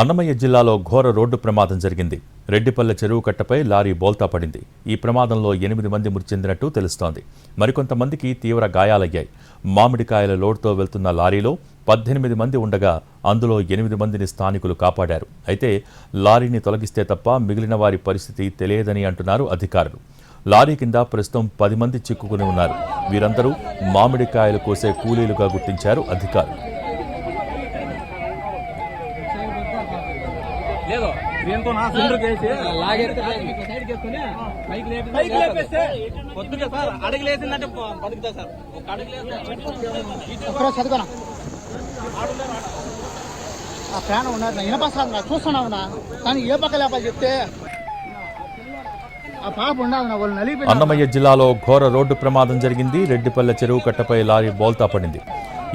అన్నమయ్య జిల్లాలో ఘోర రోడ్డు ప్రమాదం జరిగింది. రెడ్డిపల్లె చెరువు కట్టపై లారీ బోల్తా పడింది. ఈ ప్రమాదంలో 8 మంది మృతి చెందినట్టు తెలుస్తోంది. మరికొంతమందికి తీవ్ర గాయాలయ్యాయి. మామిడికాయల లోడ్తో వెళ్తున్న లారీలో 18 మంది ఉండగా అందులో 8 మందిని స్థానికులు కాపాడారు. అయితే లారీని తొలగిస్తే తప్ప మిగిలిన వారి పరిస్థితి తెలియదని అంటున్నారు అధికారులు. లారీ కింద ప్రస్తుతం 10 మంది చిక్కుకుని ఉన్నారు. వీరందరూ మామిడికాయలు కోసే కూలీలుగా గుర్తించారు అధికారులు. ప్రాణం ఉన్నారు వినపస్తాను చూస్తున్నావునా కానీ ఏ పక్క లేపాలి చెప్తే అన్నమయ్య జిల్లాలో ఘోర రోడ్డు ప్రమాదం జరిగింది. రెడ్డిపల్లె చెరువు కట్టపై లారీ బోల్తా పడింది.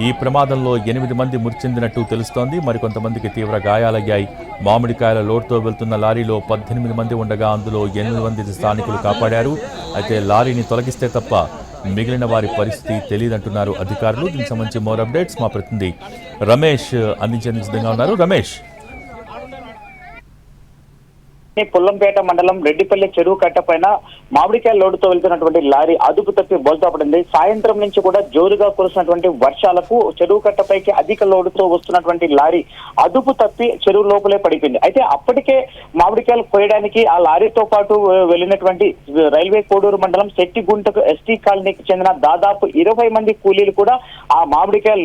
ఈ ప్రమాదంలో 8 మంది మృతి చెందినట్టు తెలుస్తోంది. మరికొంతమందికి తీవ్ర గాయాలయ్యాయి. మామిడికాయల లోడ్తో వెళ్తున్న లారీలో 18 మంది ఉండగా అందులో 8 మంది స్థానికులు కాపాడారు. అయితే లారీని తొలగిస్తే తప్ప మిగిలిన వారి పరిస్థితి తెలియదంటున్నారు అధికారులు. దీనికి సంబంధించి మోర్ అప్డేట్స్ మా ప్రతినిధి రమేష్ అందించేందుకు సిద్ధంగా ఉన్నారు. రమేష్, పుల్లంపేట మండలం రెడ్డిపల్లి చెరువు కట్ట పైన మామిడికాయ లోడుతో వెళ్తున్నటువంటి లారీ అదుపు తప్పి బోల్తా పడింది. సాయంత్రం నుంచి కూడా జోరుగా కురుస్తున్నటువంటి వర్షాలకు చెరువు కట్టపైకి అధిక లోడుతో వస్తున్నటువంటి లారీ అదుపు తప్పి చెరువు లోపలే పడిపోయింది. అయితే అప్పటికే మామిడికాయలు కోయడానికి ఆ లారీతో పాటు వెళ్ళినటువంటి రైల్వే కోడూరు మండలం శెట్టిగుంటకు ఎస్టీ కాలనీకి చెందిన దాదాపు 20 మంది కూలీలు కూడా ఆ మామిడికాయ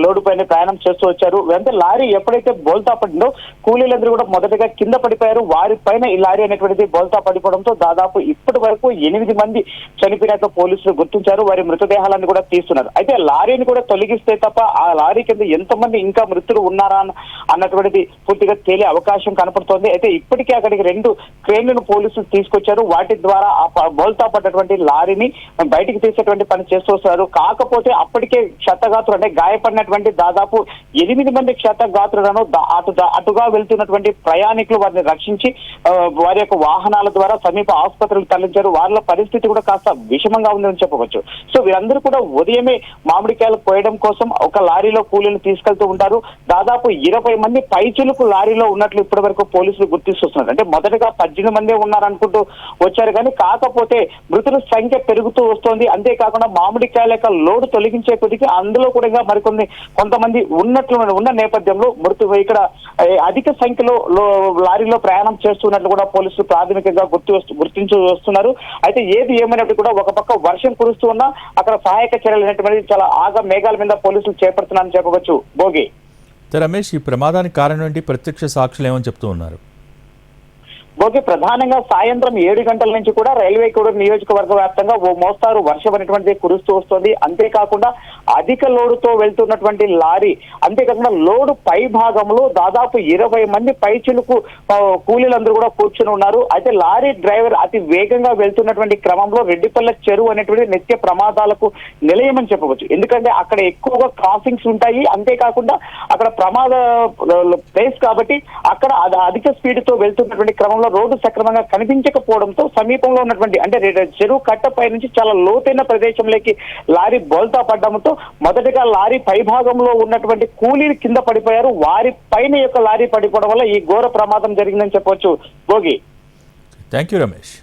లోడు పైన ప్రయాణం చేస్తూ వచ్చారు. అంటే లారీ ఎప్పుడైతే బోల్తా పడిందో కూలీలందరూ కూడా మొదటగా కింద పడిపోయారు. వారి పైన ఈ లారీ అనేటువంటిది బోల్తా పడిపోవడంతో దాదాపు ఇప్పటి వరకు 8 మంది చనిపోయినట్లు పోలీసులు గుర్తించారు. వారి మృతదేహాలను కూడా తీస్తున్నారు. అయితే లారీని కూడా తొలగిస్తే తప్ప ఆ లారీ కింద ఎంతమంది ఇంకా మృతులు ఉన్నారా అన్నటువంటిది పూర్తిగా తేలే అవకాశం కనపడుతోంది. అయితే ఇప్పటికే అక్కడికి 2 క్రేన్లను పోలీసులు తీసుకొచ్చారు. వాటి ద్వారా ఆ బోల్తా పడ్డటువంటి లారీని బయటికి తీసేటువంటి పని చేస్తూ వస్తున్నారు. కాకపోతే అప్పటికే క్షతగాత్రులు అంటే గాయపడినటువంటి దాదాపు 8 మంది క్షతగాత్రులను అటుగా వెళ్తున్నటువంటి ప్రయాణికులు వారిని రక్షించి వారి యొక్క వాహనాల ద్వారా సమీప ఆసుపత్రులకు తరలించారు. వాళ్ళ పరిస్థితి కూడా కాస్త విషమంగా ఉందని చెప్పవచ్చు. సో వీరందరూ కూడా ఉదయమే మామిడికాయలు కోయడం కోసం ఒక లారీలో కూలీలు తీసుకెళ్తూ ఉంటారు. దాదాపు 20 మంది పైచులకు లారీలో ఉన్నట్లు ఇప్పటి వరకు పోలీసులు గుర్తిస్తున్నారు. అంటే మొదటగా 18 మందే ఉన్నారనుకుంటూ వచ్చారు కానీ కాకపోతే మృతుల సంఖ్య పెరుగుతూ వస్తోంది. అంతేకాకుండా మామిడికాయల యొక్క లోడు తొలగించే కొద్దికి అందులో కూడా కొంతమంది ఉన్న నేపథ్యంలో ఇక్కడ అధిక సంఖ్యలో లారీలో ప్రయాణం చేస్తున్నట్లు కూడా పోలీసులు ప్రాథమికంగా గుర్తించి వస్తున్నారు. అయితే ఏది ఏమైనప్పుడు కూడా ఒక పక్క వర్షం కురుస్తూ ఉన్నా అక్కడ సహాయక చర్యలు అనేటువంటి చాలా మేఘాల మీద పోలీసులు చేపడుతున్నారని చెప్పవచ్చు. భోగి రమేష్, ఈ ప్రమాదానికి కారణం ఏంటి? ప్రత్యక్ష సాక్షులు ఏమని చెప్తూ ఉన్నారు? భోగి ప్రధానంగా సాయంత్రం 7 గంటల నుంచి కూడా రైల్వే కోడూరు నియోజకవర్గ వ్యాప్తంగా ఓ మోస్తారు వర్షం అనేటువంటిది కురుస్తూ వస్తుంది. అంతేకాకుండా అధిక లోడుతో వెళ్తున్నటువంటి లారీ అంతేకాకుండా లోడు పై భాగంలో దాదాపు 20 మంది పైచిలుకు కూలీలందరూ కూడా కూర్చుని ఉన్నారు. అయితే లారీ డ్రైవర్ అతి వేగంగా వెళ్తున్నటువంటి క్రమంలో రెడ్డిపల్లె చెరువు అనేటువంటి నిత్య ప్రమాదాలకు నిలయమని చెప్పవచ్చు. ఎందుకంటే అక్కడ ఎక్కువగా క్రాసింగ్స్ ఉంటాయి. అంతేకాకుండా అక్కడ ప్రమాద ప్లేస్ కాబట్టి అక్కడ అధిక స్పీడ్ తో వెళ్తున్నటువంటి క్రమంలో రోడ్డు సక్రమంగా కనిపించకపోవడంతో సమీపంలో ఉన్నటువంటి అంటే చెరువు కట్టపై నుంచి చాలా లోతైన ప్రదేశంలోకి లారీ బోల్తా పడడంతో మొదటగా లారీ పై భాగంలో ఉన్నటువంటి కూలీలు కింద పడిపోయారు. వారి పైన యొక్క లారీ పడిపోవడం వల్ల ఈ ఘోర ప్రమాదం జరిగిందని చెప్పవచ్చు. Bhogi, thank you Ramesh.